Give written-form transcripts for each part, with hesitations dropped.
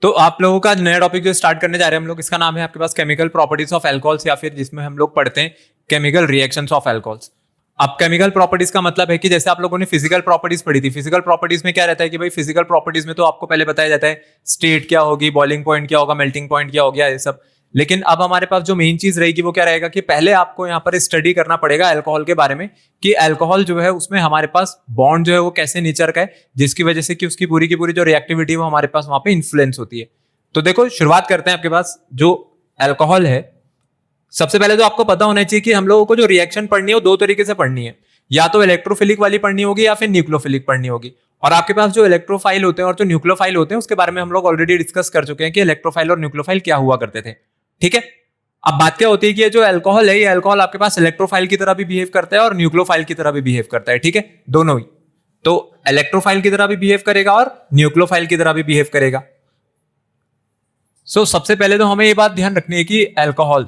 तो आप लोगों का नया टॉपिक जो स्टार्ट करने जा रहे हैं हम लोग, इसका नाम है आपके पास केमिकल प्रॉपर्टीज ऑफ अल्कोहल्स, या फिर जिसमें हम लोग पढ़ते हैं केमिकल रिएक्शंस ऑफ अल्कोहल्स। अब केमिकल प्रॉपर्टीज का मतलब है कि जैसे आप लोगों ने फिजिकल प्रॉपर्टीज पढ़ी थी, फिजिकल प्रॉपर्टीज में क्या रहता है कि भाई फिजिकल प्रॉपर्टीज में तो आपको पहले बताया जाता है स्टेट क्या होगी, बॉइलिंग पॉइंट क्या होगा, मेल्टिंग पॉइंट क्या हो गया, ये सब। लेकिन अब हमारे पास जो मेन चीज रहेगी वो क्या रहेगा कि पहले आपको यहाँ पर स्टडी करना पड़ेगा अल्कोहल के बारे में कि अल्कोहल जो है उसमें हमारे पास बॉन्ड जो है वो कैसे नेचर का है, जिसकी वजह से कि उसकी पूरी की पूरी जो रिएक्टिविटी वो हमारे पास वहां पे इन्फ्लुएंस होती है। तो देखो शुरुआत करते हैं। आपके पास जो अल्कोहल है, सबसे पहले तो आपको पता होना चाहिए कि हम लोगों को जो रिएक्शन पढ़नी है वो दो तरीके से पढ़नी है, या तो इलेक्ट्रोफिलिक वाली पढ़नी होगी या फिर न्यूक्लियोफिलिक पढ़नी होगी। और आपके पास जो इलेक्ट्रोफाइल होते हैं और जो न्यूक्लियोफाइल होते हैं उसके बारे में हम लोग ऑलरेडी डिस्कस कर चुके हैं कि इलेक्ट्रोफाइल और न्यूक्लियोफाइल क्या हुआ करते थे। ठीक है, अब बात क्या होती है कि ये जो अल्कोहल है, ये अल्कोहल आपके पास इलेक्ट्रोफाइल की तरह भी बिहेव करता है और न्यूक्लियोफाइल की तरह भी बिहेव करता है। ठीक है, दोनों ही। तो इलेक्ट्रोफाइल की तरह भी बिहेव करेगा और न्यूक्लियोफाइल की तरह भी बिहेव करेगा। सबसे पहले तो हमें ये बात ध्यान रखनी है कि अल्कोहल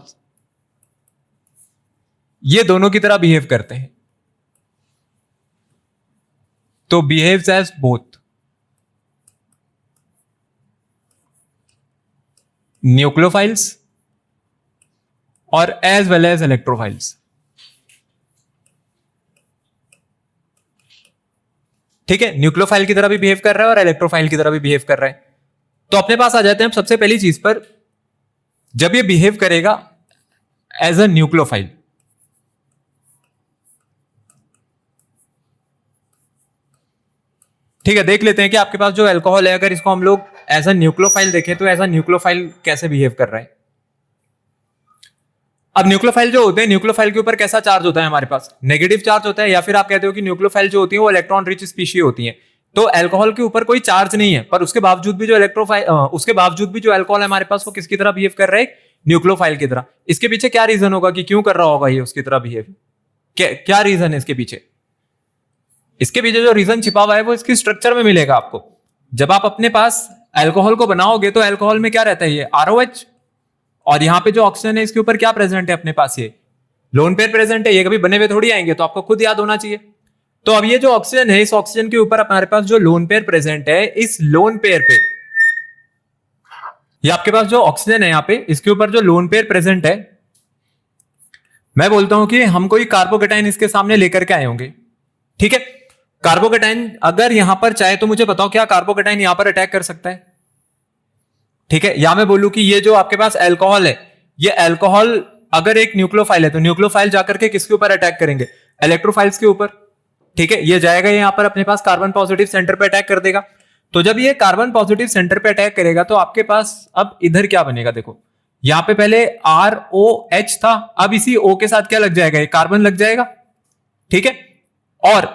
ये दोनों की तरह बिहेव करते हैं। तो बिहेव्स एज बोथ न्यूक्लियोफाइल्स और एज वेल एज इलेक्ट्रोफाइल्स। ठीक है, न्यूक्लियोफाइल की तरह भी बिहेव कर रहा है और इलेक्ट्रोफाइल की तरह भी बिहेव कर रहा है। तो अपने पास आ जाते हैं सबसे पहली चीज पर, जब ये बिहेव करेगा एज अ न्यूक्लियोफाइल, ठीक है, देख लेते हैं कि आपके पास जो अल्कोहल है अगर इसको हम लोग एज अ न्यूक्लियोफाइल देखें तो एज अ न्यूक्लियोफाइल कैसे बिहेव कर रहा है। अब न्यूक्लियोफाइल जो होते हैं, न्यूक्लियोफाइल के ऊपर कैसा चार्ज होता है हमारे पास? नेगेटिव चार्ज होता है, या फिर आप कहते हो कि न्यूक्लियोफाइल जो होती है वो इलेक्ट्रॉन रिच स्पीशी होती है। तो अल्कोहल के ऊपर कोई चार्ज नहीं है, पर उसके बावजूद भी जो उसके बावजूद भी जो अल्कोहल है हमारे पास वो किसकी तरह बिहेव कर रहा है? न्यूक्लियोफाइल की तरह। इसके पीछे क्या रीजन होगा कि क्यों कर रहा होगा ये उसकी तरह बिहेव? क्या रीजन है इसके पीछे? इसके पीछे जो रीजन छिपा हुआ है वो इसकी स्ट्रक्चर में मिलेगा आपको। जब आप अपने पास अल्कोहल को बनाओगे तो अल्कोहल में क्या रहता है? ये ROH, और यहां पे जो ऑक्सीजन है इसके ऊपर क्या प्रेजेंट है अपने पास? ये लोन पेयर प्रेजेंट है। ये कभी बने हुए थोड़ी आएंगे, तो आपको खुद याद होना चाहिए। तो अब ये जो ऑक्सीजन है, इस ऑक्सीजन के ऊपर हमारे पास जो लोन पेयर प्रेजेंट है, इस लोन पेयर पे, ये आपके पास जो ऑक्सीजन है यहां पे, इसके ऊपर जो लोन पेयर प्रेजेंट है, मैं बोलता हूं कि हम कोई कार्बोकेटाइन इसके सामने लेकर के आए होंगे। ठीक है, कार्बोकेटाइन अगर यहां पर चाहे तो मुझे बताओ क्या कार्बोकेटाइन यहां पर अटैक कर सकता है? ठीक है, या मैं बोलूं कि ये जो आपके पास अल्कोहल है, ये अल्कोहल अगर एक न्यूक्लियोफाइल है तो न्यूक्लियोफाइल जाकर के किसके ऊपर अटैक करेंगे? इलेक्ट्रोफाइल्स के ऊपर। ठीक है, ये जाएगा यहां पर अपने पास कार्बन पॉजिटिव सेंटर पे अटैक कर देगा। तो जब ये कार्बन पॉजिटिव सेंटर पे अटैक करेगा तो आपके पास अब इधर क्या बनेगा? देखो यहां पे पहले ROH था, अब इसी O के साथ क्या लग जाएगा? ये कार्बन लग जाएगा। ठीक है, और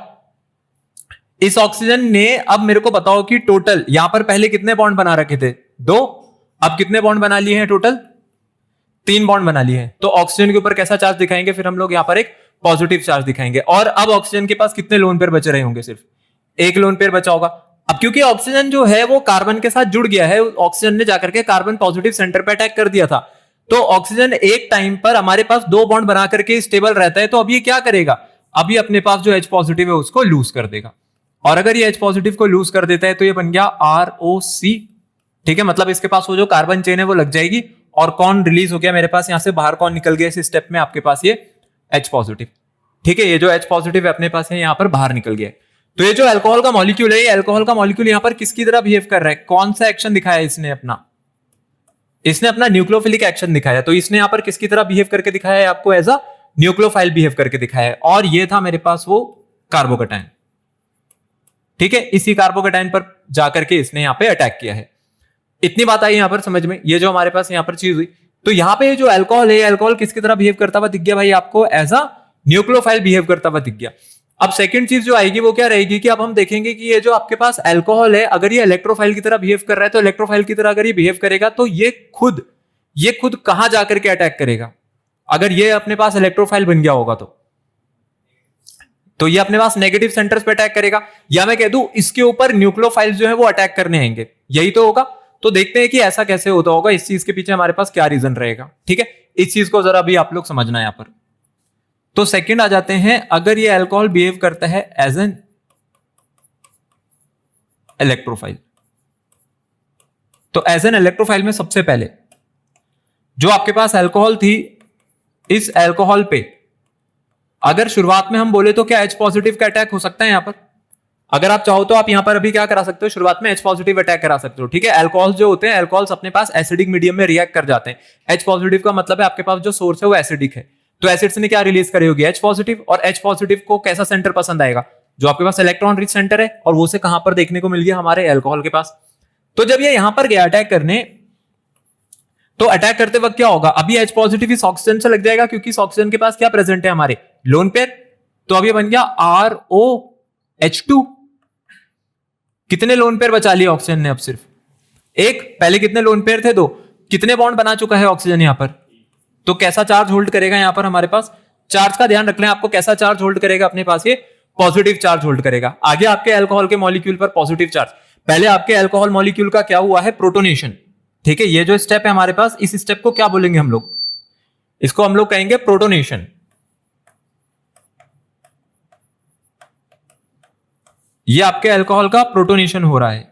इस ऑक्सीजन ने, अब मेरे को बताओ कि टोटल यहां पर पहले कितने बॉन्ड बना रखे थे? 2। अब कितने बॉन्ड बना लिए हैं टोटल? 3 बॉन्ड बना लिए हैं। तो ऑक्सीजन के ऊपर कैसा चार्ज दिखाएंगे फिर हम लोग? यहां पर एक पॉजिटिव चार्ज दिखाएंगे। और अब ऑक्सीजन के पास कितने लोन पेयर बचे रहे होंगे? सिर्फ एक लोन पेयर बचा होगा। अब क्योंकि ऑक्सीजन जो है वो कार्बन के साथ जुड़ गया है, ऑक्सीजन ने जाकर के कार्बन पॉजिटिव सेंटर पे अटैक कर दिया था, तो ऑक्सीजन एक टाइम पर हमारे पास 2 बॉन्ड बना करके स्टेबल रहता है। तो अब ये क्या करेगा? अभी अपने पास जो H पॉजिटिव है उसको लूज कर देगा, और अगर ये H पॉजिटिव को लूज कर देता है तो ये बन गया ROC। ठीक है, मतलब इसके पास वो जो कार्बन चेन है वो लग जाएगी, और कौन रिलीज हो गया मेरे पास? यहां से बाहर कौन निकल गया इस स्टेप में? आपके पास ये H पॉजिटिव। ठीक है, ये जो H पॉजिटिव है अपने पास है यहां पर बाहर निकल गया। तो ये जो अल्कोहल का मॉलिक्यूल है, ये अल्कोहल का मॉलिक्यूल यहां पर किसकी तरह बिहेव कर रहा है? कौन सा एक्शन दिखाया इसने अपना? इसने अपना न्यूक्लियोफिलिक एक्शन दिखाया। तो इसने यहां पर किसकी तरह बिहेव करके दिखाया है आपको? एज अ न्यूक्लियोफाइल बिहेव करके दिखाया है। और ये था मेरे पास वो कार्बोकेटाइन। ठीक है, इसी कार्बोकेटाइन पर जाकर के इसने यहां पे अटैक किया है। इतनी बात आई यहां पर समझ में? ये जो हमारे पास यहां पर चीज हुई, तो यहां पे जो अल्कोहल है, अल्कोहल किसकी तरह बिहेव करता हुआ दिख गया भाई आपको? एज अ न्यूक्लियोफाइल बिहेव करता हुआ दिख गया। अब सेकंड चीज जो आएगी वो क्या रहेगी कि अब हम देखेंगे कि ये जो आपके पास अल्कोहल है, अगर ये इलेक्ट्रोफाइल की तरह बिहेव कर रहा है, तो इलेक्ट्रोफाइल की तरह अगर ये बिहेव करेगा तो ये खुद कहां जाकर के अटैक करेगा? अगर ये अपने पास इलेक्ट्रोफाइल बन गया होगा तो ये अपने पास नेगेटिव सेंटर्स पे अटैक करेगा, या मैं कह दूं इसके ऊपर न्यूक्लियोफाइल्स जो है वो अटैक करने आएंगे। यही तो होगा। तो देखते हैं कि ऐसा कैसे होता होगा, इस चीज के पीछे हमारे पास क्या रीजन रहेगा। ठीक है, इस चीज को जरा अभी आप लोग समझना है यहां पर। तो सेकंड आ जाते हैं, अगर ये अल्कोहल बिहेव करता है एज एन इलेक्ट्रोफाइल, तो एज एन इलेक्ट्रोफाइल में सबसे पहले जो आपके पास अल्कोहल थी, इस अल्कोहल पे अगर शुरुआत में हम बोले तो क्या H पॉजिटिव का अटैक हो सकता है यहां पर? अगर आप चाहो तो आप यहां पर अभी क्या करा सकते हो, शुरुआत में H पॉजिटिव अटैक करा सकते हो, ठीक है। अल्कोहल जो होते हैं, अल्कोहल्स अपने पास एसिडिक मीडियम में रिएक्ट कर जाते हैं। H पॉजिटिव का मतलब है आपके पास जो सोर्स है वो एसिडिक है, तो एसिड्स ने क्या रिलीज करी होगी, H पॉजिटिव। और H पॉजिटिव को कैसा सेंटर पसंद आएगा, जो आपके पास इलेक्ट्रॉन रिच सेंटर है, और वो से कहां पर देखने को मिल गया, हमारे अल्कोहल के पास। तो जब ये यहां पर गया अटैक करने, तो अटैक करते वक्त क्या होगा, अभी H पॉजिटिव इस ऑक्सीजन से लग जाएगा, क्योंकि इस ऑक्सीजन के पास क्या प्रेजेंट है, हमारे लोन पेयर। तो अब ये बन गया ROH2। कितने लोन पेयर बचा लिए ऑक्सीजन ने, अब सिर्फ एक। पहले कितने लोन पेयर थे, दो। कितने बॉन्ड बना चुका है ऑक्सीजन यहां पर। तो कैसा चार्ज होल्ड करेगा यहां पर हमारे पास, चार्ज का ध्यान रखना है आपको, कैसा चार्ज होल्ड करेगा अपने पास, ये पॉजिटिव चार्ज होल्ड करेगा। आगे आपके अल्कोहल के मॉलिक्यूल पर पॉजिटिव चार्ज। पहले आपके अल्कोहल मॉलिक्यूल का क्या हुआ है, प्रोटोनेशन, ठीक है। ये जो स्टेप है हमारे पास, इस स्टेप को क्या बोलेंगे हम लोग, इसको हम लोग कहेंगे प्रोटोनेशन। ये आपके अल्कोहल का प्रोटोनेशन हो रहा है,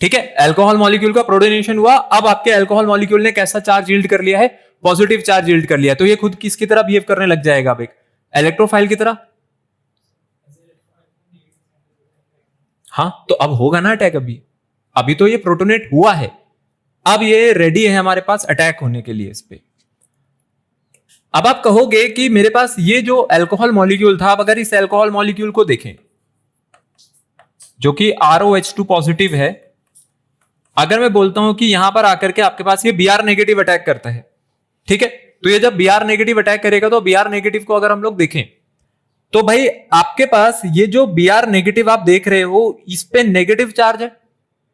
ठीक है। अल्कोहल मॉलिक्यूल का प्रोटोनेशन हुआ, अब आपके अल्कोहल मॉलिक्यूल ने कैसा चार्ज यील्ड कर लिया है, पॉजिटिव चार्ज यील्ड कर लिया। तो ये खुद किसकी तरह बिहेव करने लग जाएगा, अब एक इलेक्ट्रोफाइल की तरह। हाँ, तो अब होगा ना अटैक, अभी तो ये प्रोटोनेट हुआ है, अब ये रेडी है हमारे पास अटैक होने के लिए इस पे। अब आप कहोगे कि मेरे पास ये जो अल्कोहल मॉलिक्यूल था, अब अगर इस अल्कोहल मॉलिक्यूल को देखें जो कि ROH2 पॉजिटिव है, अगर मैं बोलता हूं कि यहां पर आकर के आपके पास ये Br नेगेटिव अटैक करता है, ठीक है। तो ये जब Br नेगेटिव अटैक करेगा, तो Br नेगेटिव को अगर हम लोग देखें, तो भाई आपके पास ये जो Br नेगेटिव आप देख रहे हो, इस पे नेगेटिव चार्ज है,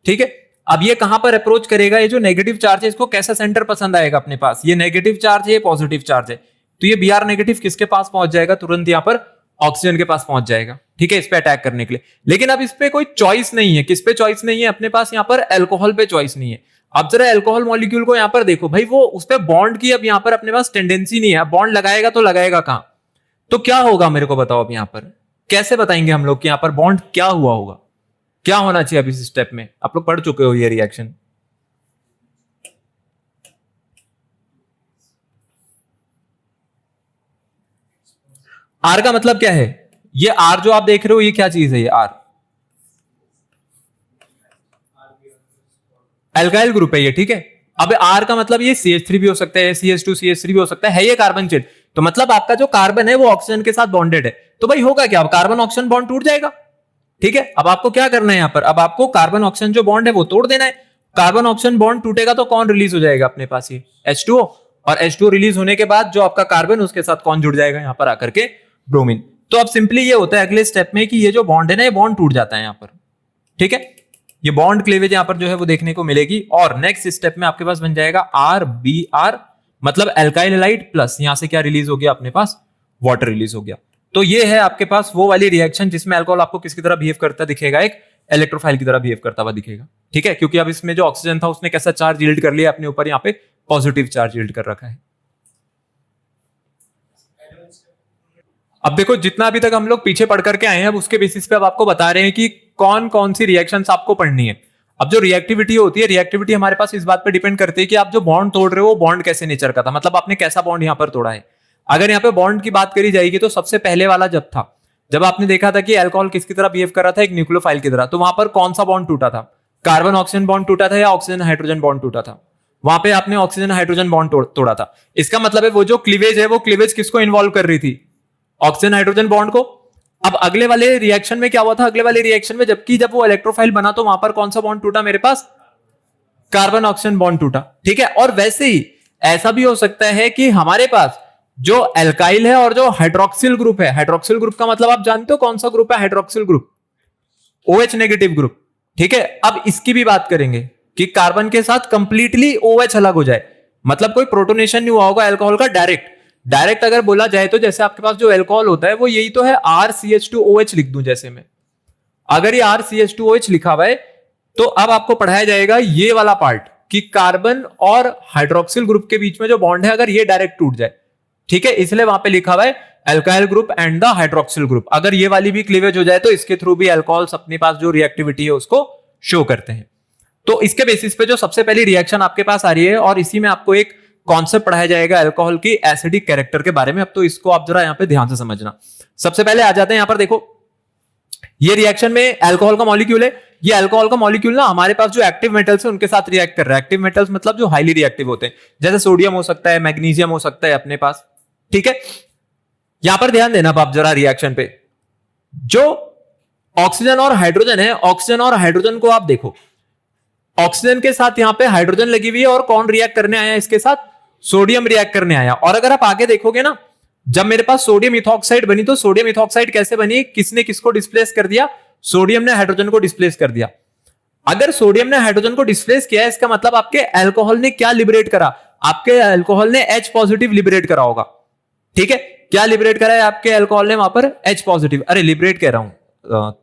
ठीक है। अब ये कहां पर अप्रोच करेगा, ये जो नेगेटिव चार्ज है, इसको कैसा सेंटर पसंद आएगा अपने पास, ये नेगेटिव चार्ज है, पॉजिटिव चार्ज है। तो ये Br नेगेटिव किसके पास पहुंच जाएगा, तुरंत यहां पर ऑक्सीजन के पास पहुंच जाएगा, ठीक है, इस पे अटैक करने के लिए। लेकिन अब इस पे कोई चॉइस नहीं है, किस पे चॉइस नहीं है, अपने पास यहां पर अल्कोहल पे चॉइस नहीं है। अब जरा अल्कोहल मॉलिक्यूल को यहां पर देखो भाई, वो उस पे बॉन्ड की अब यहां पर अपने पास टेंडेंसी नहीं है, बॉन्ड लगाएगा तो लगाएगा कहां। तो क्या होगा मेरे को बताओ, अब यहां पर कैसे बताएंगे हम लोग कि यहां पर बॉन्ड क्या हुआ होगा, क्या होना चाहिए अब इस स्टेप में। आप लोग पढ़ चुके हो ये रिएक्शन। आर का मतलब क्या है, ये आर जो आप देख रहे हो, ये क्या चीज है, ये आर एल्काइल ग्रुप है ये, ठीक है। अब आर का मतलब ये CH3 भी हो सकता है, CH2 CH3 भी हो सकता है ये कार्बन चेन। तो मतलब आपका जो कार्बन है वो ऑक्सीजन के साथ बॉन्डेड है। तो भाई होगा क्या, अब कार्बन ऑक्सीजन बॉन्ड टूट जाएगा, ठीक है। अब आपको क्या करना है यहां पर, अब आपको कार्बन ऑक्सीजन जो बॉन्ड है वो तोड़ देना है। कार्बन ऑक्सीजन बॉन्ड टूटेगा तो कौन रिलीज हो जाएगा अपने पास, ये H2O। और H2O रिलीज होने के बाद जो आपका कार्बन, उसके साथ कौन जुड़ जाएगा यहां पर आकर के, ब्रोमीन। तो अब सिंपली ये होता है अगले स्टेप में कि ये जो बॉन्ड है ना, ये बॉन्ड टूट जाता है यहां पर, ठीक है। ये बॉन्ड क्लेवेज यहां पर जो है वो देखने को मिलेगी। और नेक्स्ट स्टेप में आपके पास बन जाएगा RBr, मतलब एल्काइल हैलाइड प्लस, यहां से क्या रिलीज हो गया अपने पास, वाटर रिलीज हो गया। तो ये है आपके पास वो वाली रिएक्शन जिसमें अल्कोहल आपको किसकी तरह बिहेव करता दिखेगा, एक इलेक्ट्रोफाइल की तरह बिहेव करता हुआ दिखेगा, ठीक है। क्योंकि अब इसमें जो ऑक्सीजन था उसने कैसा चार्ज यील्ड कर लिया अपने ऊपर, यहां पे पॉजिटिव चार्ज यील्ड कर रखा है। अब देखो, जितना अभी तक हम लोग पीछे पढ़ करके आए हैं, अब उसके बेसिस पे अब आपको बता रहे हैं कि कौन कौन सी रिएक्शंस आपको पढ़नी है। अब जो रिएक्टिविटी होती है, रिएक्टिविटी हमारे पास इस बात पे डिपेंड करती है कि आप जो बॉन्ड तोड़ रहे हो वो बॉन्ड कैसे नेचर का था, मतलब आपने कैसा बॉन्ड यहां पर तोड़ा है। अगर यहाँ पे बॉन्ड की बात करी जाएगी तो सबसे पहले वाला जब आपने देखा था कि अल्कोहल किसकी तरह बिहेव कर रहा था, एक न्यूक्लियोफाइल की तरह, तो वहां पर कौन सा बॉन्ड टूटा था, कार्बन ऑक्सीजन बॉन्ड टूटा था या ऑक्सीजन हाइड्रोजन बॉन्ड टूटा था। वहां पे आपने ऑक्सीजन हाइड्रोजन बॉन्ड तोड़ा था। इसका मतलब है वो जो क्लीवेज है, वो क्लीवेज किसको इन्वॉल्व कर रही थी, ऑक्सीजन हाइड्रोजन बॉन्ड को। अब अगले वाले रिएक्शन में क्या हुआ था, अगले वाले रिएक्शन में जब वो इलेक्ट्रोफाइल बना, तो वहां पर कौन सा बॉन्ड टूटा मेरे पास, कार्बन ऑक्सीजन बॉन्ड टूटा, ठीक है। और वैसे ही ऐसा भी हो सकता है कि हमारे पास जो एल्काइल है और जो हाइड्रोक्सिल ग्रुप है, हाइड्रोक्सिल ग्रुप का मतलब आप जानते हो कौन सा ग्रुप है, hydroxyl group, OH negative group, ठीक है। अब इसकी भी बात करेंगे कि कार्बन के साथ कंप्लीटली OH अलग हो जाए, मतलब कोई प्रोटोनेशन नहीं हुआ होगा अल्कोहल का डायरेक्ट अगर बोला जाए तो जैसे आपके पास जो अल्कोहल होता है वो यही तो है, RCH2OH लिख दूं जैसे मैं, अगर ये RCH2OH लिखा हुआ है तो अब आपको पढ़ाया जाएगा ये वाला पार्ट कि कार्बन और हाइड्रोक्सिल ग्रुप के बीच में जो बॉन्ड है अगर ये डायरेक्ट टूट जाए, ठीक है, इसलिए वहां पे लिखा हुआ है alkyl group and the hydroxyl group. अगर ये वाली भी क्लीवेज हो जाए तो इसके थ्रू भी अल्कोहल्स अपने पास जो रिएक्टिविटी है उसको शो करते हैं। तो इसके बेसिस पे जो सबसे पहली रिएक्शन आपके पास आ रही है, और इसी में आपको एक कॉन्सेप्ट पढ़ाया जाएगा अल्कोहल की एसिडिक कैरेक्टर के बारे में। अब तो इसको आप जरा यहां पे ध्यान से समझना। सबसे पहले आ जाते हैं यहां पर, देखो ये रिएक्शन में अल्कोहल का मॉलिक्यूल है। ये अल्कोहल का मॉलिक्यूल ना हमारे पास जो एक्टिव मेटल्स है उनके साथ रिएक्ट कर रहा है। एक्टिव मेटल्स मतलब जो हाईली रिएक्टिव होते हैं, जैसे सोडियम हो सकता है, मैग्नीशियम हो सकता है अपने पास, ठीक है। यहां पर ध्यान देना आप जरा रिएक्शन पे। जो ऑक्सीजन और हाइड्रोजन है, ऑक्सीजन और हाइड्रोजन को आप देखो, ऑक्सीजन के साथ यहां पे हाइड्रोजन लगी हुई है, और कौन रिएक्ट करने आया इसके साथ? सोडियम रिएक्ट करने आया। और अगर आप आगे देखोगे ना, जब मेरे पास सोडियम इथॉक्साइड बनी, तो सोडियम इथॉक्साइड कैसे बनी? किसने किसको डिस्प्लेस कर दिया? सोडियम ने हाइड्रोजन को डिस्प्लेस कर दिया। अगर सोडियम ने हाइड्रोजन को डिस्प्लेस किया, इसका मतलब आपके अल्कोहल ने क्या लिबरेट करा? आपके अल्कोहल ने H पॉजिटिव लिबरेट करा होगा, ठीक है। क्या लिबरेट करा है आपके अल्कोहल ने वहां पर? H positive. अरे लिबरेट कह रहा हूं,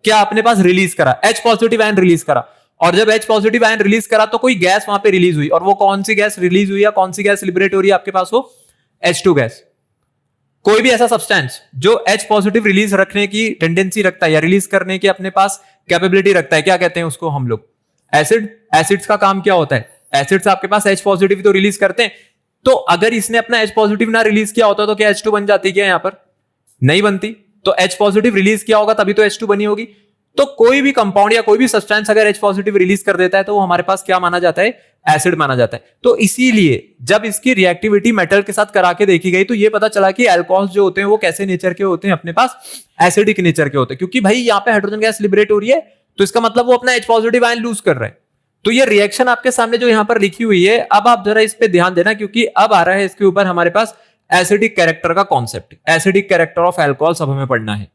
क्या अपने पास रिलीज करा? H पॉजिटिव आयन रिलीज करा। और जब H पॉजिटिव आयन रिलीज करा तो कोई गैस वहां पे रिलीज हुई, और वो कौन सी गैस रिलीज हुई या कौन सी गैस लिबरेट हो रही है आपके पास? वो H2 गैस। कोई भी ऐसा सब्सटेंस जो H पॉजिटिव रिलीज रखने की टेंडेंसी रखता है या रिलीज करने की अपने पास कैपेबिलिटी रखता है, क्या कहते हैं उसको हम लोग? एसिड। एसिड्स का काम क्या होता है? एसिड्स आपके पास H पॉजिटिव तो रिलीज करते हैं, तो अगर इसने अपना H पॉजिटिव ना रिलीज किया होता तो क्या H2 बन जाती? क्या यहां पर नहीं बनती। तो H पॉजिटिव रिलीज किया होगा तभी तो H2 बनी होगी। तो कोई भी कंपाउंड या कोई भी सब्सटेंस अगर H पॉजिटिव रिलीज कर देता है तो वो हमारे पास क्या माना जाता है? एसिड माना जाता है। तो इसीलिए जब इसकी रिएक्टिविटी मेटल के साथ करा के देखी गई तो ये पता चला कि अल्कोहल्स जो होते हैं वो कैसे नेचर के होते हैं? अपने पास एसिडिक नेचर के होते हैं, क्योंकि भाई यहाँ पे हाइड्रोजन गैस लिबरेट हो रही है, तो इसका मतलब वो अपना H पॉजिटिव आयन लूज कर रहा है। तो ये रिएक्शन आपके सामने जो यहां पर लिखी हुई है, अब आप जरा इस पे ध्यान देना, क्योंकि अब आ रहा है इसके ऊपर हमारे पास एसिडिक कैरेक्टर का concept. Acidic character of alcohol सब हमें पढ़ना है।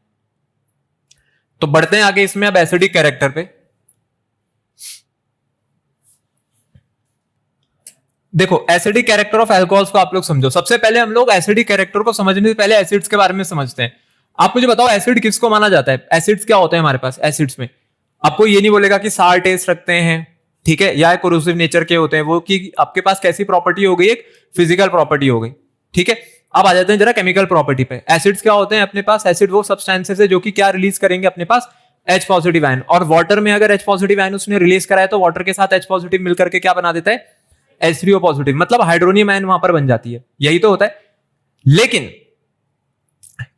तो बढ़ते हैं आगे इसमें अब एसिडिक कैरेक्टर पे। देखो एसिडिक कैरेक्टर ऑफ अल्कोहल्स को आप लोग समझो। सबसे पहले हम लोग एसिडिक कैरेक्टर को समझने से पहले एसिड्स के बारे में समझते हैं। आप मुझे बताओ एसिड किसको माना जाता है? एसिड्स क्या होते हैं हमारे पास? एसिड्स में आपको ये नहीं बोलेगा कि सार टेस्ट रखते हैं, ठीक है, या कोरोसिव नेचर के होते हैं, वो कि आपके पास कैसी प्रॉपर्टी हो गई? एक फिजिकल प्रॉपर्टी हो गई, ठीक है। अब आ जाते हैं जरा केमिकल प्रॉपर्टी पे। एसिड्स क्या होते हैं अपने पास? एसिड वो सब्सटेंसेस है जो कि क्या रिलीज करेंगे अपने पास? H positive ion. और वाटर में अगर H पॉजिटिव आयन उसने रिलीज कराया तो वाटर के साथ H पॉजिटिव मिलकर के क्या बना देता है? H3O पॉजिटिव, मतलब हाइड्रोनियम आयन वहां पर बन जाती है। यही तो होता है। लेकिन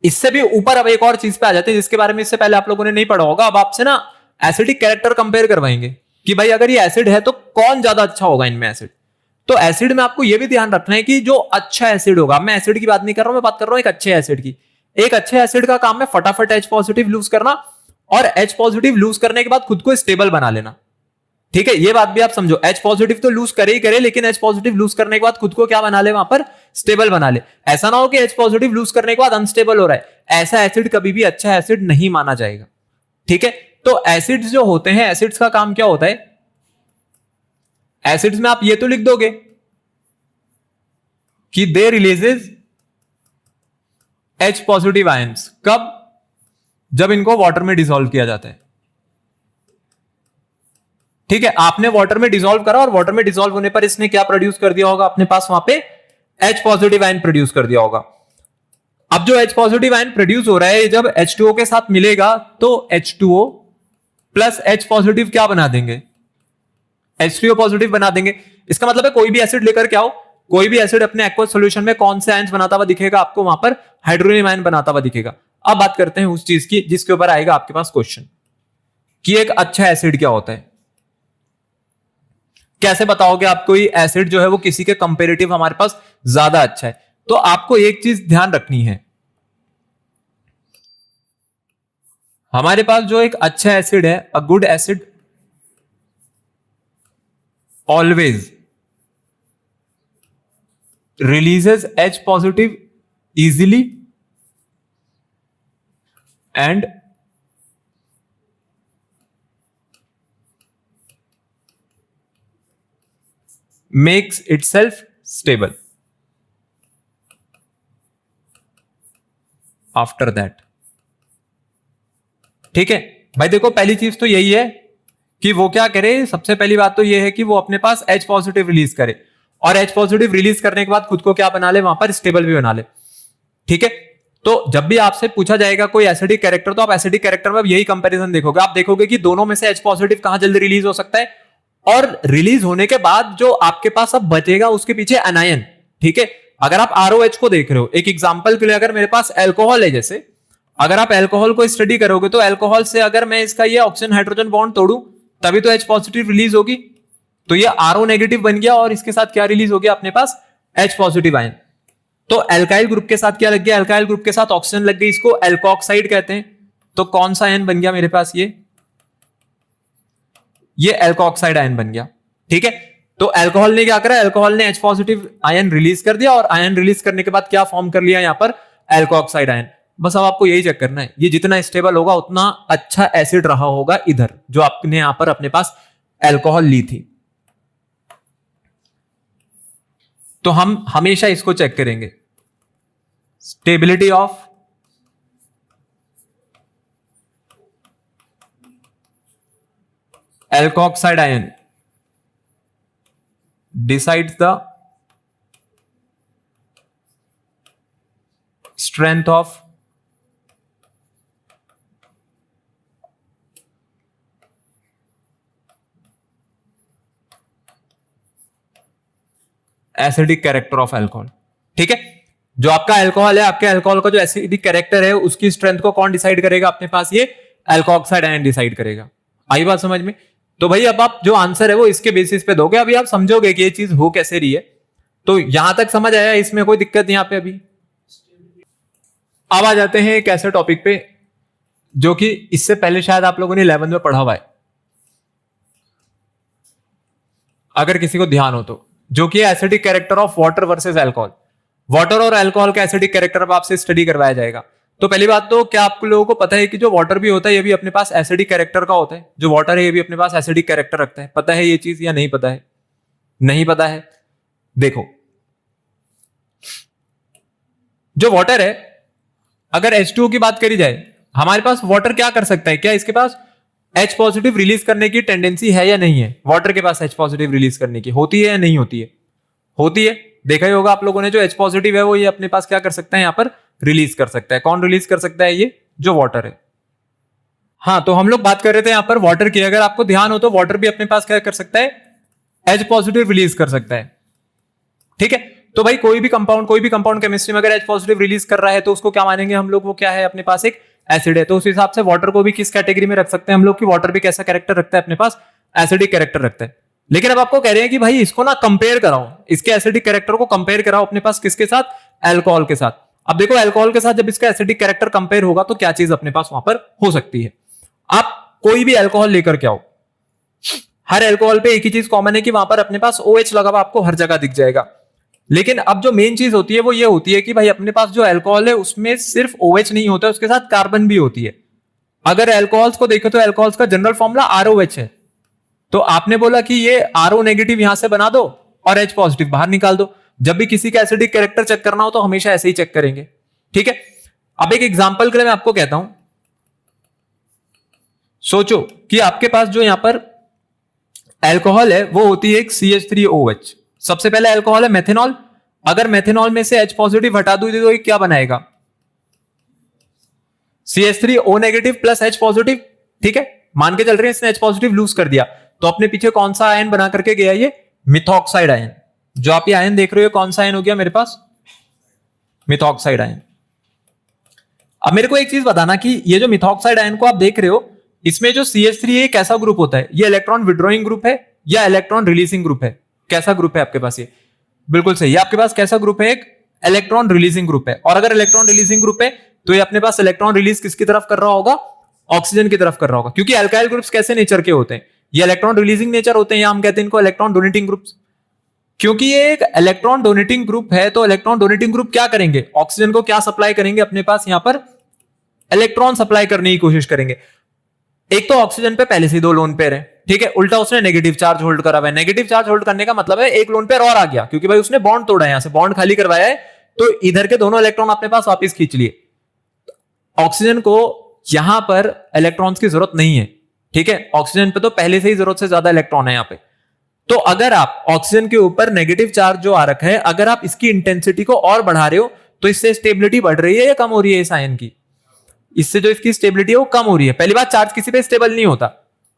इससे भी ऊपर अब एक और चीज पे आ जाते हैं जिसके बारे में इससे पहले आप लोगों ने नहीं पढ़ा होगा। अब आपसे ना एसिडिक कैरेक्टर कंपेयर करवाएंगे कि भाई अगर ये एसिड है तो कौन ज्यादा अच्छा होगा इनमें एसिड। तो एसिड में आपको यह भी ध्यान रखना है कि जो अच्छा एसिड होगा, मैं एसिड की बात नहीं कर रहा हूं, मैं बात कर रहा हूं एक अच्छे एसिड की। एक अच्छे एसिड का काम है फटाफट H पॉजिटिव लूज करना, और H पॉजिटिव लूज करने के बाद खुद को स्टेबल बना लेना, ठीक है। ये बात भी आप समझो। H पॉजिटिव तो लूज करे ही करे, लेकिन H पॉजिटिव लूज करने के बाद खुद को क्या बना ले? वहां पर स्टेबल बना ले। ऐसा ना हो कि H पॉजिटिव लूज करने के बाद अनस्टेबल हो रहा है, ऐसा एसिड कभी भी अच्छा एसिड नहीं माना जाएगा, ठीक है। तो एसिड्स जो होते हैं, एसिड्स का काम क्या होता है? एसिड्स में आप ये तो लिख दोगे कि दे रिलीजेस H पॉजिटिव आयंस। कब? जब इनको वाटर में डिसॉल्व किया जाता है, ठीक है। आपने वाटर में डिसॉल्व करा और वाटर में डिसॉल्व होने पर इसने क्या प्रोड्यूस कर दिया होगा अपने पास? वहां पे H पॉजिटिव आयन प्रोड्यूस कर दिया होगा। अब जो H पॉजिटिव आयन प्रोड्यूस हो रहा है जब H2O के साथ मिलेगा तो H2O प्लस H पॉजिटिव क्या बना देंगे? H3O पॉजिटिव बना देंगे। इसका मतलब है कोई भी एसिड लेकर के आओ, कोई भी एसिड अपने एक्वस सॉल्यूशन में कौन से आयंस बनाता हुआ दिखेगा आपको? वहां पर हाइड्रोनियम आयन बनाता हुआ दिखेगा। अब बात करते हैं उस चीज की जिसके ऊपर आएगा आपके पास क्वेश्चन कि एक अच्छा एसिड क्या होता है। कैसे बताओगे आप कोई एसिड जो है वो किसी के कंपेरेटिव हमारे पास ज्यादा अच्छा है? तो आपको एक चीज ध्यान रखनी है, हमारे पास जो एक अच्छा एसिड है, a good acid always releases H positive easily and makes itself stable after that, ठीक है भाई। देखो पहली चीज तो यही है कि वो क्या करे। सबसे पहली बात तो यह है कि वो अपने पास H पॉजिटिव रिलीज करे, और H पॉजिटिव रिलीज करने के बाद खुद को क्या बना ले? वहां पर स्टेबल भी बना ले, ठीक है। तो जब भी आपसे पूछा जाएगा कोई एसिडिक कैरेक्टर, तो आप एसिडिक कैरेक्टर में यही कंपैरिजन देखोगे। आप देखोगे कि दोनों में से H पॉजिटिव कहां जल्दी रिलीज हो सकता है? और रिलीज होने के बाद जो आपके पास अब बचेगा उसके पीछे अनायन, ठीक है। अगर आप आरओएच को देख रहे हो, एक एग्जांपल के लिए अगर मेरे पास अल्कोहल है, जैसे अगर आप अल्कोहल को स्टडी करोगे तो अल्कोहल से अगर मैं इसका ये ऑक्सीजन हाइड्रोजन बॉन्ड तोड़ूं तभी तो H पॉजिटिव रिलीज होगी, तो ये RO नेगेटिव बन गया और इसके साथ क्या रिलीज हो गया अपने पास, H पॉजिटिव आयन। तो अल्काइल ग्रुप के साथ क्या लग गया, अल्काइल ग्रुप के साथ ऑक्सीजन लग गई, इसको एल्कोऑक्साइड कहते हैं। तो कौन सा आयन बन गया मेरे पास, ये एल्कोऑक्साइड आयन बन गया, ठीक है। तो अल्कोहल ने क्या करा, अल्कोहल ने H पॉजिटिव आयन रिलीज कर दिया और आयन रिलीज करने के बाद क्या फॉर्म कर लिया यहां पर, एल्कोऑक्साइड आयन। बस अब आपको यही चेक करना है, ये जितना स्टेबल होगा उतना अच्छा एसिड रहा होगा इधर जो आपने यहां पर अपने पास अल्कोहल ली थी। तो हम हमेशा इसको चेक करेंगे, stability of alkoxide ion decides the strength of acidic character of alcohol, ठीक है। जो आपका अल्कोहल है, आपके अल्कोहल का जो एसिडिक कैरेक्टर है उसकी स्ट्रेंथ को कौन डिसाइड करेगा अपने पास, ये अल्कोक्साइड आयन डिसाइड करेगा। आई बात समझ में। तो भाई अब आप जो आंसर है वो इसके बेसिस पे दोगे, अभी आप समझोगे कि ये चीज हो कैसे रही है। तो यहां तक समझ आया, इसमें कोई दिक्कत नहीं यहाँ पे अभी। अब आ जाते हैं एक ऐसे टॉपिक पे जो कि इससे पहले शायद आप लोगों ने 11th में पढ़ा हुआ है, अगर किसी को ध्यान हो तो, जो कि acidic character of water versus alcohol. Water और अल्कोहल का एसिडिक कैरेक्टर अब आपसे स्टडी करवाया जाएगा। तो पहली बात तो क्या आप लोगों को पता है कि जो वाटर भी होता है ये भी अपने पास एसिडिक कैरेक्टर का होता है, जो वाटर है ये भी अपने पास एसिडिक कैरेक्टर रखता है। पता है ये चीज या नहीं पता है? नहीं पता है? देखो, जो वाटर है, अगर H2O की बात करी जाए, हमारे पास वाटर क्या कर सकता है, क्या इसके पास H पॉजिटिव रिलीज करने की टेंडेंसी है या नहीं है? वाटर के पास H पॉजिटिव रिलीज करने की होती है या नहीं होती है? होती है। देखा ही होगा आप लोगों ने, जो H पॉजिटिव है वो ये अपने पास क्या कर सकता है, यहां पर रिलीज कर सकता है। कौन रिलीज कर सकता है? ये जो वाटर है। हाँ, तो हम लोग बात कर रहे थे यहां पर वाटर की। अगर आपको ध्यान हो तो वाटर भी अपने पास क्या कर सकता है, H पॉजिटिव रिलीज कर सकता है, ठीक है। तो भाई कोई भी कंपाउंड केमिस्ट्री में अगर H पॉजिटिव रिलीज कर रहा है तो उसको क्या मानेंगे हम लोग, वो क्या है, अपने पास एक एसिड है। तो उस हिसाब से वाटर को भी किस कैटेगरी में रख सकते हैं हम लोग, कि वाटर भी कैसा कैरेक्टर रखता है अपने पास, एसिडिक कैरेक्टर रखता है। लेकिन अब आपको कह रहे हैं कि भाई इसको ना कंपेयर कराओ, इसके एसिडिक कैरेक्टर को कंपेयर कराओ अपने पास किसके साथ, अल्कोहल के साथ। अब देखो, अल्कोहल के साथ जब इसका एसिडिक कैरेक्टर कंपेयर होगा तो क्या चीज अपने पास वहां पर हो सकती है। आप कोई भी अल्कोहल लेकर के आओ, हर अल्कोहल पे एक ही चीज कॉमन है कि वहां पर अपने पास OH लगा हुआ आपको हर जगह दिख जाएगा। लेकिन अब जो मेन चीज होती है वो ये होती है कि भाई अपने पास जो अल्कोहल है उसमें सिर्फ OH नहीं होता, उसके साथ कार्बन भी होती है। अगर अल्कोहल्स को देखो तो अल्कोहल्स का जनरल फॉर्मूला ROH है। तो आपने बोला कि ये RO नेगेटिव यहां से बना दो और H पॉजिटिव बाहर निकाल दो। जब भी किसी का एसिडिक कैरेक्टर चेक करना हो तो हमेशा ऐसे ही चेक करेंगे, ठीक है। अब एक एग्जांपल के लिए मैं आपको कहता हूं, सोचो कि आपके पास जो यहां पर अल्कोहल है वो होती है एक CH3OH। सबसे पहले अल्कोहल है मेथेनॉल। अगर मेथेनॉल में से H पॉजिटिव हटा दूं तो ये क्या बनाएगा, CH3O negative plus H positive, ठीक है। मान के चल रहे हैं इसने H पॉजिटिव लूज कर दिया, तो अपने पीछे कौन सा आयन बना करके गया, ये मिथॉक्साइड आयन। जो आप ये आयन देख रहे हो कौन सा आयन हो गया मेरे पास, मिथॉक्साइड आयन। अब मेरे को एक चीज बताना कि ये जो मिथॉक्साइड आयन को आप देख रहे हो, इसमें जो CH3 है कैसा ग्रुप होता है, ये इलेक्ट्रॉन विड्रॉइंग ग्रुप है या इलेक्ट्रॉन रिलीजिंग ग्रुप है? कैसा ग्रुप है आपके पास? ये बिल्कुल सही है, आपके पास कैसा ग्रुप है, एक इलेक्ट्रॉन रिलीजिंग ग्रुप है। और अगर इलेक्ट्रॉन रिलीजिंग ग्रुप है तो ये अपने पास इलेक्ट्रॉन रिलीज किसकी तरफ कर रहा होगा, ऑक्सीजन की तरफ कर रहा होगा। क्योंकि अल्काइल ग्रुप्स कैसे नेचर के होते हैं, ये इलेक्ट्रॉन रिलीजिंग नेचर होते हैं, या हम कहते हैं इनको इलेक्ट्रॉन डोनेटिंग ग्रुप्स। क्योंकि ये एक इलेक्ट्रॉन डोनेटिंग ग्रुप है, तो इलेक्ट्रॉन डोनेटिंग ग्रुप क्या करेंगे, ऑक्सीजन को क्या सप्लाई करेंगे, अपने पास यहां पर इलेक्ट्रॉन सप्लाई करने की कोशिश करेंगे। एक तो ऑक्सीजन पे पहले से 2 लोन पेयर है, ठीक है, उल्टा उसने नेगेटिव चार्ज होल्ड करा हुआ है। नेगेटिव चार्ज होल्ड करने का मतलब है एक लोन पेयर और आ गया, क्योंकि भाई उसने बॉन्ड तोड़ा है, यहां से बॉन्ड खाली करवाया है, तो इधर के दोनों इलेक्ट्रॉन अपने पास वापस खींच लिए। ऑक्सीजन को यहां पर इलेक्ट्रॉन्स की जरूरत नहीं है, ठीक है। ऑक्सीजन पे तो पहले से ही जरूरत से ज्यादा इलेक्ट्रॉन है यहां पे। तो अगर आप ऑक्सीजन के ऊपर नेगेटिव चार्ज जो आ रखा है, अगर आप इसकी इंटेंसिटी को और बढ़ा रहे हो तो इससे स्टेबिलिटी बढ़ रही है या कम हो रही है इस आयन की? इससे जो इसकी स्टेबिलिटी है वो कम हो रही है। पहली बात, चार्ज किसी पे स्टेबल नहीं होता।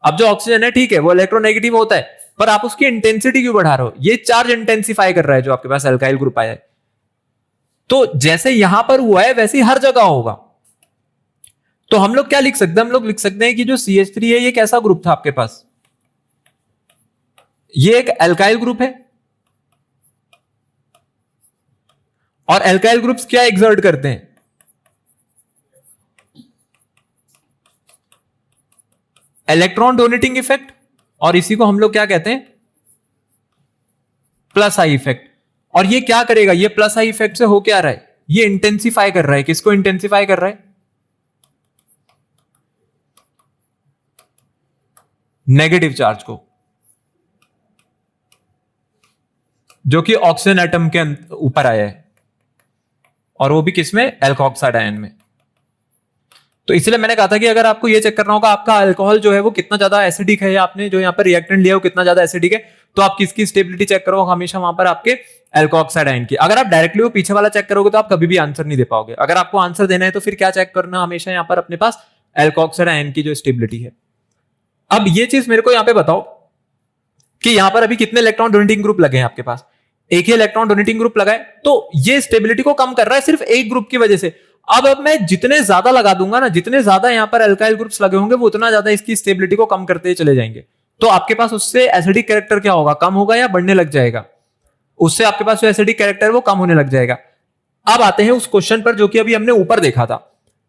अब जो ऑक्सीजन है, ठीक है, वो इलेक्ट्रोनेगेटिव होता है, पर आप उसकी इंटेंसिटी क्यों बढ़ा रहे हो? ये चार्ज इंटेंसिफाई कर रहा है जो आपके पास अल्काइल ग्रुप आया है। तो जैसे यहां पर हुआ है वैसे ही हर जगह होगा। तो हम लोग क्या लिख सकते हैं? हम लोग लिख सकते हैं कि जो CH3 है ये कैसा ग्रुप था आपके पास? ये एक अल्काइल ग्रुप है। और अल्काइल ग्रुप्स क्या एक्सर्ट करते हैं? इलेक्ट्रॉन डोनेटिंग इफेक्ट, और इसी को हम लोग क्या कहते हैं? Plus I effect. और ये क्या करेगा? ये प्लस आई इफेक्ट से हो क्या रहा है? ये इंटेंसिफाई कर रहा है। किसको इंटेंसिफाई कर रहा है? नेगेटिव चार्ज को, जो कि ऑक्सीजन एटम के ऊपर आया है, और वो भी किसमें? एल्कोक्साइड आयन में। तो इसलिए मैंने कहा था कि अगर आपको ये चेक करना होगा आपका अल्कोहल जो है वो कितना ज्यादा एसिडिक है, या आपने जो यहां पर रिएक्टेंट लिया वो कितना ज्यादा एसिडिक है, तो आप किसकी स्टेबिलिटी चेक करो? हमेशा वहां पर आपके एल्कोक्साइड आयन की। अगर आप डायरेक्टली वो पीछे वाला चेक करोगे तो आप कभी भी आंसर नहीं दे पाओगे। अगर आपको आंसर देना है तो फिर क्या चेक करना? हमेशा यहां पर अपने पास एल्कोक्साइड आयन की जो स्टेबिलिटी है। अब ये चीज मेरे को यहां पे बताओ कि यहां पर अभी कितने इलेक्ट्रॉन डोनेटिंग ग्रुप लगे हैं आपके पास? एक ही इलेक्ट्रॉन डोनेटिंग ग्रुप लगा है, तो ये स्टेबिलिटी को कम कर रहा है सिर्फ एक ग्रुप की वजह से। अब मैं जितने ज्यादा लगा दूंगा ना, जितने ज्यादा यहां पर अल्काइल ग्रुप्स लगे होंगे वो उतना ज्यादा इसकी स्टेबिलिटी को कम करते चले जाएंगे। तो आपके पास उससे एसिडिक कैरेक्टर क्या होगा? कम होगा या बढ़ने लग जाएगा? उससे आपके पास जो एसिडिक कैरेक्टर वो कम होने लग जाएगा। अब आते हैं उस क्वेश्चन पर जो कि अभी हमने ऊपर देखा था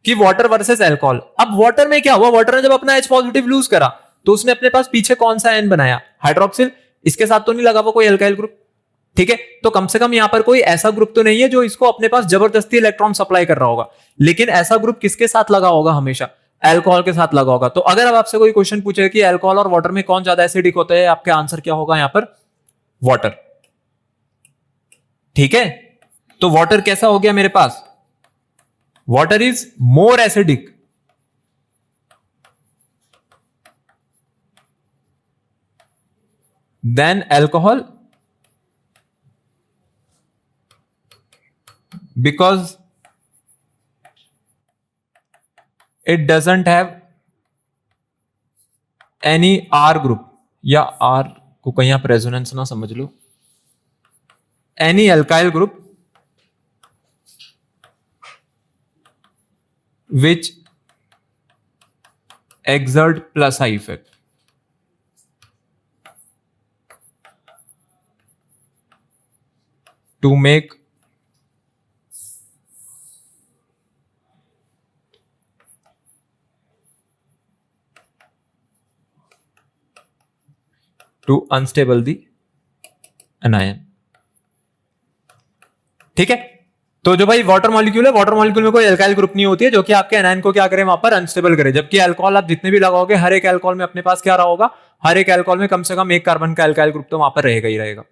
कि वाटर वर्सेस अल्कोहल। अब वाटर में क्या हुआ? वाटर ने जब अपना H पॉजिटिव लूज करा तो उसने अपने पास पीछे कौन सा आयन बनाया? हाइड्रोक्सिल। इसके साथ तो नहीं लगा हुआ कोई अल्काइल ग्रुप, ठीक है? तो कम से कम यहां पर कोई ऐसा ग्रुप तो नहीं है जो इसको अपने पास जबरदस्ती इलेक्ट्रॉन सप्लाई कर रहा होगा। लेकिन ऐसा ग्रुप किसके साथ लगा होगा? हमेशा अल्कोहल के साथ लगा होगा। तो अगर अब आपसे कोई क्वेश्चन पूछे कि अल्कोहल और वाटर में कौन ज्यादा एसिडिक होता है, आपका आंसर क्या होगा यहां पर? वाटर, ठीक है? तो वाटर कैसा हो गया मेरे पास? Water is more acidic than alcohol because it doesn't have any R group, या R को कहीं आप रेजोनेंस ना समझ लो, any alkyl group which exert plus I effect. To make to unstable the anion, ठीक है? तो जो भाई वाटर मॉलिक्यूल है, वाटर मॉलिक्यूल में कोई अल्काइल ग्रुप नहीं होती है जो कि आपके एनायन को क्या करे? वहां पर अनस्टेबल करे। जबकि अल्कोहल आप जितने भी लगाओगे, हर एक अल्कोहल में अपने पास क्या रहा होगा? हर एक अल्कोहल में कम से कम एक कार्बन का अल्काइल ग्रुप तो वहां पर रहेगा ही रहेगा।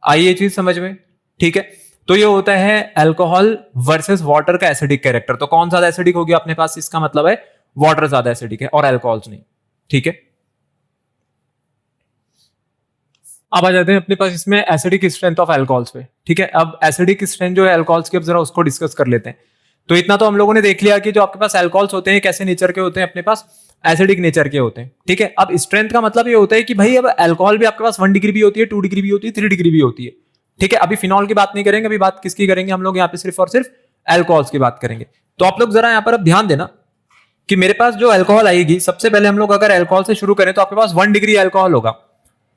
आई ये चीज समझ में? ठीक है। तो ये होता है अल्कोहल वर्सेस वाटर का एसिडिक कैरेक्टर। तो कौन ज्यादा एसिडिक हो गया अपने पास? इसका मतलब है वाटर ज्यादा एसिडिक है और अल्कोहल्स नहीं, ठीक है? अब आ जाते हैं अपने पास इसमें एसिडिक स्ट्रेंथ ऑफ अल्कोहल्स पे, ठीक है? अब एसिडिक स्ट्रेंथ जो है अल्कोहल्स की, अब जरा उसको डिस्कस कर लेते हैं। तो इतना तो हम लोगों ने देख लिया कि जो आपके पास अल्कोहल्स होते हैं कैसे नेचर के होते हैं, अपने पास एसिडिक नेचर के होते हैं, ठीक है? अब स्ट्रेंथ का मतलब ये होता है कि भाई अब अल्कोहल भी आपके पास 1 डिग्री भी होती है, 2 डिग्री भी होती है, 3 डिग्री भी होती है, ठीक है? अभी फिनॉल की बात नहीं करेंगे, अभी बात किसकी करेंगे हम लोग यहाँ पे? सिर्फ और सिर्फ अल्कोहल्स की बात करेंगे। तो आप लोग जरा यहाँ पर अब ध्यान देना कि मेरे पास जो अल्कोहल आएगी, सबसे पहले हम लोग अगर अल्कोहल से शुरू करें तो आपके पास 1 डिग्री अल्कोहल होगा।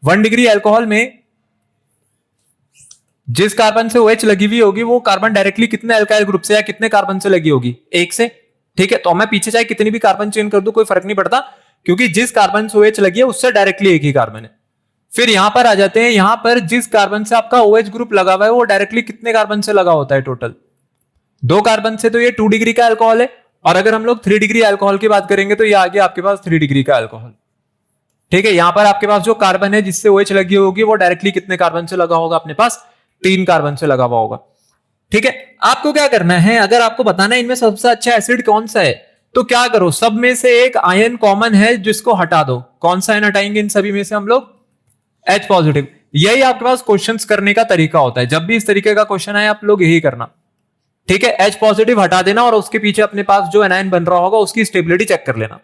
1 डिग्री अल्कोहल में जिस कार्बन से OH लगी हुई होगी वो कार्बन डायरेक्टली कितने अल्काइल ग्रुप से या कितने कार्बन से लगी होगी? एक से, ठीक है? तो मैं पीछे चाहे कितनी भी कार्बन चेंज कर दूं कोई फर्क नहीं पड़ता, क्योंकि जिस कार्बन से OH लगी है उससे डायरेक्टली एक ही कार्बन है। फिर यहां पर आ जाते हैं, यहां पर जिस कार्बन से आपका OH ग्रुप लगा हुआ है वो डायरेक्टली कितने कार्बन से लगा होता है? टोटल 2 कार्बन से। तो ये 2 डिग्री का अल्कोहल है। और अगर हम लोग 3 डिग्री अल्कोहल की बात करेंगे तो ये आ गया आपके पास 3 डिग्री का अल्कोहल, ठीक है? यहां पर आपके पास जो कार्बन है जिससे OH लगी होगी वो डायरेक्टली कितने कार्बन से लगा होगा? अपने पास 3 कार्बन से लगा हुआ होगा, ठीक है? आपको क्या करना है, अगर आपको बताना है इनमें सबसे अच्छा एसिड कौन सा है, तो क्या करो, सब में से एक आयन कॉमन है जिसको हटा दो। कौन सा आयन हटाएंगे इन सभी में से हम लोग? H positive. यही आपके पास क्वेश्चंस करने का तरीका होता है। जब भी इस तरीके का क्वेश्चन आए आप लोग यही करना, ठीक है? H पॉजिटिव हटा देना और उसके पीछे अपने पास जो एनायन बन रहा होगा उसकी स्टेबिलिटी चेक कर लेना।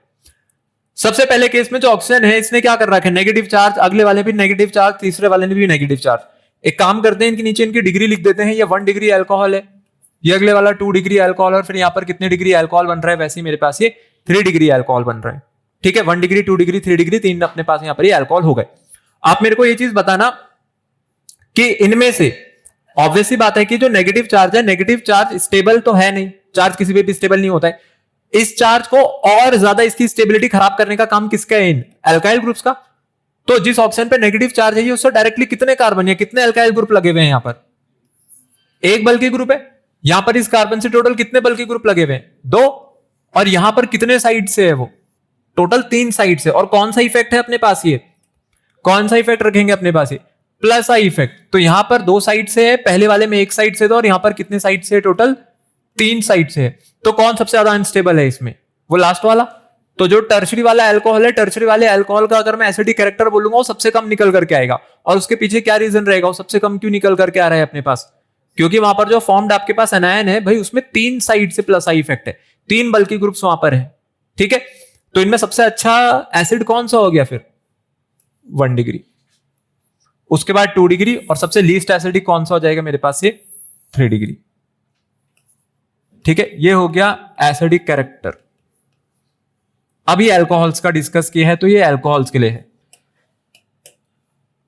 सबसे पहले केस में जो ऑक्सीजन है इसने क्या कर रखा है, नेगेटिव चार्ज, अगले वाले भी नेगेटिव चार्ज, तीसरे वाले ने भी नेगेटिव चार्ज। एक काम करते हैं, इनके नीचे इनकी डिग्री लिख देते हैं। ये 1 डिग्री अल्कोहल है, ये अगले वाला 2 डिग्री अल्कोहल, और फिर यहाँ पर कितने डिग्री अल्कोहल बन रहा है, वैसे ही मेरे पास ये 3 डिग्री अल्कोहल बन रहा है। ठीक है, 1 डिग्री 2 डिग्री 3 डिग्री, 3 अपने पास यहाँ पर ये अल्कोहल हो गए। आप मेरे को ये चीज बताना कि इनमें से ऑब्वियसली बात है कि जो नेगेटिव चार्ज है, नेगेटिव चार्ज स्टेबल तो है नहीं, चार्ज किसी पे भी स्टेबल नहीं होता है। इस चार्ज को और ज्यादा इसकी स्टेबिलिटी खराब करने का काम किसका है, इन अल्काइल ग्रुप्स का। तो जिस ऑक्सीजन पे नेगेटिव चार्ज है उससे डायरेक्टली कितने कार्बन या कितने अल्काइल ग्रुप लगे हुए हैं, यहां पर एक बल्कि ग्रुप है। यहां पर इस कार्बन से टोटल कितने बल्कि ग्रुप लगे हुए हैं, 2। और यहां पर कितने साइड से है, वो टोटल 3 साइड से। और कौन सा इफेक्ट है अपने पास, ये कौन सा इफेक्ट रखेंगे अपने पास, ये प्लस आई इफेक्ट। तो यहां पर 2 साइड से है, पहले वाले में 1 साइड से था, और यहां पर कितने साइड से, टोटल 3 साइड से है। तो कौन सबसे ज्यादा अनस्टेबल है इसमें, वो लास्ट वाला। तो जो टर्शरी वाला अल्कोहल है, टर्शरी वाले अल्कोहल का अगर मैं एसिडिक कैरेक्टर बोलूंगा वो सबसे कम निकल करके आएगा। और उसके पीछे क्या रीजन रहेगा, वो सबसे कम क्यों निकल करके आ रहा है अपने पास, क्योंकि वहां पर जो फॉर्म्ड आपके पास एनायन है भाई, उसमें 3 साइड से प्लस आई इफेक्ट है, 3 बल्कि ग्रुप्स वहां पर है। ठीक है, तो इनमें सबसे अच्छा एसिड कौन सा हो गया फिर, 1 डिग्री, उसके बाद 2 डिग्री, और सबसे लीस्ट एसिडिक कौन सा हो जाएगा मेरे पास, ये 3 डिग्री। ठीक है, ये हो गया एसिडिक कैरेक्टर। अभी अल्कोहल्स का डिस्कस किया है, तो ये अल्कोहल्स के लिए है।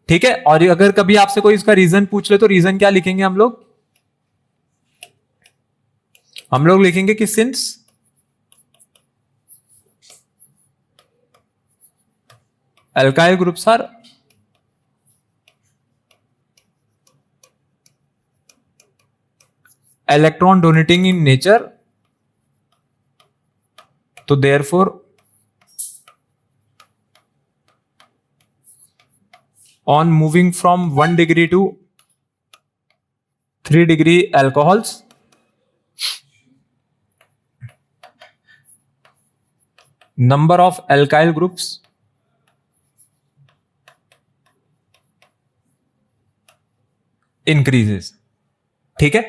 ठीक है, और अगर कभी आपसे कोई इसका रीजन पूछ ले तो रीजन क्या लिखेंगे हम लोग, लिखेंगे कि since alkyl groups are electron donating in nature, तो therefore on moving from 1 degree to 3 degree alcohols, number of alkyl groups increases। ठीक है,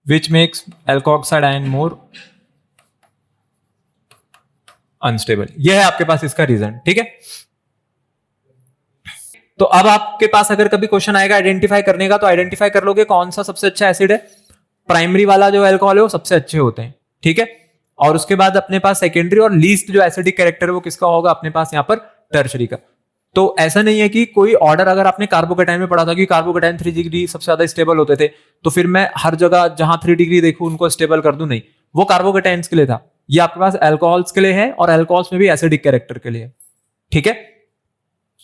which makes alkoxide ion more unstable। यह है आपके पास इसका रीजन। ठीक है, तो अब आपके पास अगर कभी क्वेश्चन आएगा आइडेंटिफाई करने का, तो आइडेंटिफाई कर लोगे कौन सा सबसे अच्छा एसिड है। प्राइमरी वाला जो अल्कोहल है वो सबसे अच्छे होते हैं। ठीक है, और उसके बाद अपने पास सेकेंडरी और लीस्ट जो एसिडिक कैरेक्टर है वो किसका होगा अपने पास यहाँ पर, टर्शरी का। तो ऐसा नहीं है कि कोई ऑर्डर, अगर आपने कार्बोकेटाइन में पढ़ा था कि कार्बोकेटाइन 3 डिग्री सबसे ज्यादा स्टेबल होते थे, तो फिर मैं हर जगह जहां 3 डिग्री देखूं उनको स्टेबल कर दूं, नहीं, वो कार्बोकेटाइन्स के लिए था। ये आपके पास अल्कोहल्स के लिए है, और अल्कोहल्स में भी एसिडिक कैरेक्टर के लिए। ठीक है,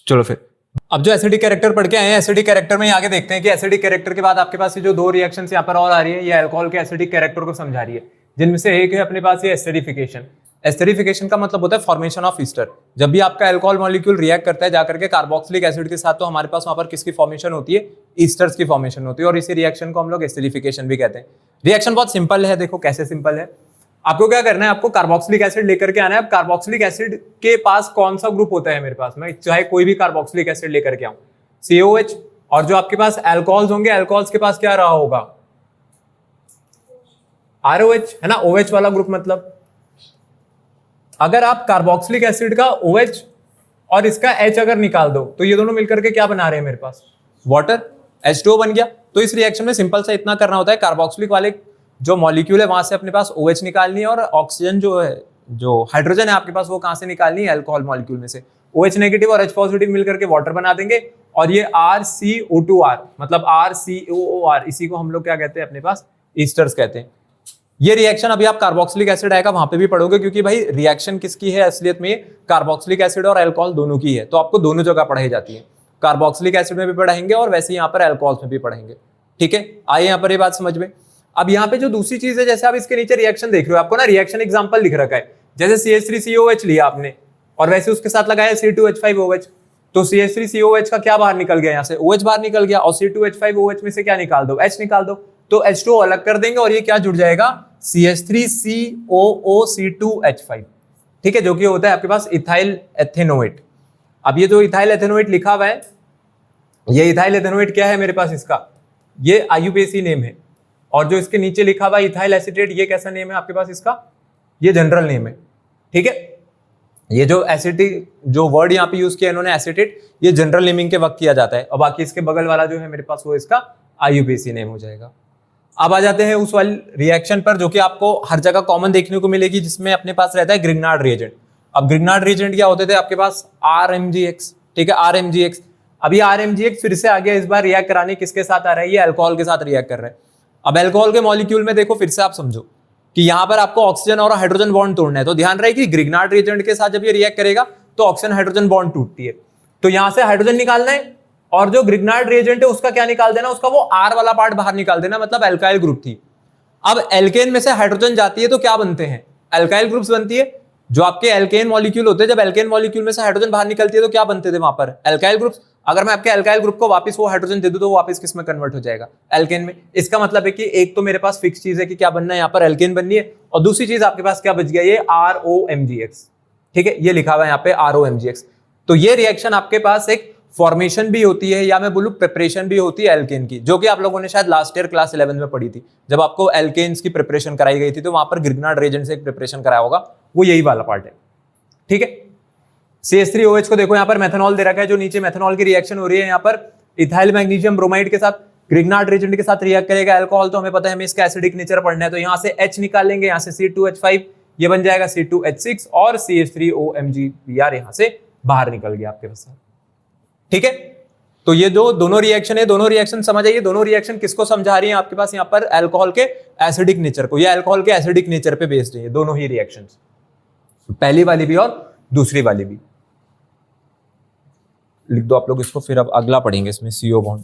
चलो फिर अब जो एसिडिक कैरेक्टर पढ़ के आए हैं, एसिडिक कैरेक्टर में आगे देखते हैं कि एसिडिक कैरेक्टर के बाद आपके पास ये जो 2 रिएक्शन यहाँ पर और आ रही है, ये अल्कोहल के एसिडिक कैरेक्टर को समझा रही है, जिनमें से एक है अपने पास ये एस्टरिफिकेशन। एस्टरिफिकेशन का मतलब होता है फॉर्मेशन ऑफ ईस्टर। जब भी आपका अल्कोहल मॉलिक्यूल रिएक्ट करता है जाकर के कार्बोक्सिलिक एसिड के साथ, तो हमारे पास वहां पर किसकी फॉर्मेशन होती है, ईस्टर्स की फॉर्मेशन होती है, और इसी रिएक्शन को हम लोग एस्टरिफिकेशन भी कहते हैं। रिएक्शन बहुत सिंपल है, देखो कैसे सिंपल है। आपको क्या करना है, आपको कार्बोक्सिलिक एसिड लेकर के आना है। अब कार्बोक्सिलिक एसिड के पास कौन सा ग्रुप होता है मेरे पास, मैं चाहे कोई भी कार्बोक्सिलिक एसिड लेकर के आऊं, COH, और जो आपके पास अल्कोहल्स होंगे, अल्कोहल्स के पास क्या रहा होगा, ROH, है ना, OH वाला ग्रुप। मतलब अगर आप कार्बोक्सिलिक एसिड का OH और इसका H अगर निकाल दो, तो ये दोनों मिलकर के क्या बना रहे हैं मेरे पास, वाटर, H2O बन गया। तो इस रिएक्शन में सिंपल सा इतना करना होता है, कार्बोक्सिलिक वाले जो मॉलिक्यूल है वहां से अपने पास OH निकालनी है, और ऑक्सीजन जो है, जो हाइड्रोजन है आपके पास, वो कहां से निकालनी है, अल्कोहल मॉलिक्यूल में से। OH नेगेटिव और H पॉजिटिव मिलकर के वाटर बना देंगे, और ये RCO2R मतलब RCOOR, इसी को हम लोग क्या कहते हैं अपने पास, ईस्टर्स कहते हैं। ये रिएक्शन अभी आप कार्बोक्सिलिक एसिड आएगा वहां पे भी पढ़ोगे, क्योंकि भाई रिएक्शन किसकी है असलियत में, कार्बोक्सिलिक एसिड और अल्कोहल दोनों की है, तो आपको दोनों जगह पढ़ाई जाती है, कार्बोक्सिलिक एसिड में भी पढ़ाएंगे और वैसे यहाँ पर अल्कोहल्स में भी पढ़ेंगे। ठीक है, आइए यहाँ पर ये बात समझ में। अब यहाँ पे जो दूसरी चीज है, जैसे आप इसके नीचे रिएक्शन देख रहे हो, आपको ना रिएक्शन एग्जांपल लिख रखा है, जैसे CH3COH लिया आपने और वैसे उसके साथ लगाया C2H5OH, तो CH3COH का क्या बाहर निकल गया, यहाँ से OH बाहर निकल गया, और C2H5OH में से क्या निकाल दो, H निकाल दो। तो H2O अलग कर देंगे और ये क्या जुड़ जाएगा, CH3COOC2H5, ठीक है, जो कि होता है आपके पास इथाइल एथेनोएट। अब ये जो इथाइल एथेनोएट लिखा हुआ है, ये इथाइल एथेनोएट क्या है मेरे पास, इसका ये IUPAC नेम है, और जो इसके नीचे लिखा हुआ इथाइल एसीटेट, ये कैसा नेम है आपके पास इसका, ये जनरल नेम है, ठीक है। ये जो एसिटिक जो वर्ड यहाँ पे यूज किया इन्होंने एसिटेट, ये जनरल नेमिंग के वक्त किया जाता है, और बाकी इसके बगल वाला जो है मेरे पास वो इसका IUPAC नेम हो जाएगा। अब आ जाते हैं उस वाली रिएक्शन पर जो कि आपको हर जगह कॉमन देखने को मिलेगी, जिसमें अपने पास रहता है ग्रिग्नार्ड रिएजेंट। अब ग्रिग्नार्ड रिएजेंट क्या होते थे आपके पास, RMGX, ठीक है, RMGX। अभी RMGX फिर से आ गया, इस बार रिएक्ट कराने किसके साथ आ रहा है, ये अल्कोहल के साथ रिएक्ट कर रहा है। अब अल्कोहल के मॉलिक्यूल में देखो, फिर से आप समझो कि यहां पर आपको ऑक्सीजन और हाइड्रोजन बॉन्ड तोड़ना है, तो ध्यान रहे कि ग्रिग्नार्ड रिएजेंट के साथ जब ये रिएक्ट करेगा तो ऑक्सीजन हाइड्रोजन बॉन्ड टूटती है, तो यहां से हाइड्रोजन निकालना है, और जो ग्रिग्नार्ड रिएजेंट है उसका क्या निकाल देना, उसका वो R वाला पार्ट बाहर निकाल देना, मतलब एल्काइल ग्रुप थी। अब एल्केन में से हाइड्रोजन जाती है तो क्या बनते हैं, एल्काइल ग्रुप्स बनती है। जो आपके एल्केन मॉलिक्यूल होते हैं, जब एल्केन मॉलिक्यूल में से हाइड्रोजन बाहर निकलती है तो क्या बनते थे वहां पर, एल्काइल ग्रुप्स। अगर मैं आपके एल्काइल ग्रुप को वापस वो हाइड्रोजन दे दूं तो वो वापस किस में कन्वर्ट हो जाएगा, एल्केन में। इसका मतलब है कि एक तो मेरे पास फिक्स चीज है कि क्या बनना है, यहाँ पर एल्केन बननी है, और दूसरी चीज आपके पास क्या बच गया, ये ROMGX, ठीक है, ये लिखा हुआ है यहाँ पे ROMGX। तो ये रिएक्शन आपके पास एक फॉर्मेशन भी होती है, या मैं बोलूं प्रिपरेशन भी होती है एल्केन की, जो कि आप लोगों ने शायद लास्ट ईयर क्लास 11 में पढ़ी थी, जब आपको एल्केन्स की प्रिपरेशन कराई गई थी, तो वहां पर ग्रिग्नार्ड रिएजेंट से एक प्रिपरेशन कराया होगा, वो यही वाला पार्ट है, ठीक है। CH3OH को देखो, यहाँ पर मेथनॉल दे रखा है, जो नीचे मेथनॉल की रिएक्शन हो रही है, यहाँ पर इथाइल मैग्नीशियम ब्रोमाइड के साथ ग्रिग्नार्ड रिएजेंट के साथ रिएक्ट करेगा अल्कोहल, तो हमें पता है हमें इसका एसिडिक नेचर पढ़ना है, तो यहाँ से H निकालेंगे, यहाँ से C2H5, ये बन जाएगा C2H6, और CH3OMgBr यहाँ से बाहर निकल गया आपके पास, ठीक है। तो ये जो दोनों रिएक्शन है, दोनों रिएक्शन समझ आइए, दोनों रिएक्शन किसको समझा रही है आपके पास यहाँ पर, अल्कोहल के एसिडिक नेचर को, या अल्कोहल के एसिडिक नेचर पे बेस्ड है दोनों ही रिएक्शंस, पहली वाली भी और दूसरी वाली भी। लिख दो आप लोग इसको, फिर अब अगला पढ़ेंगे इसमें CO बॉन्ड।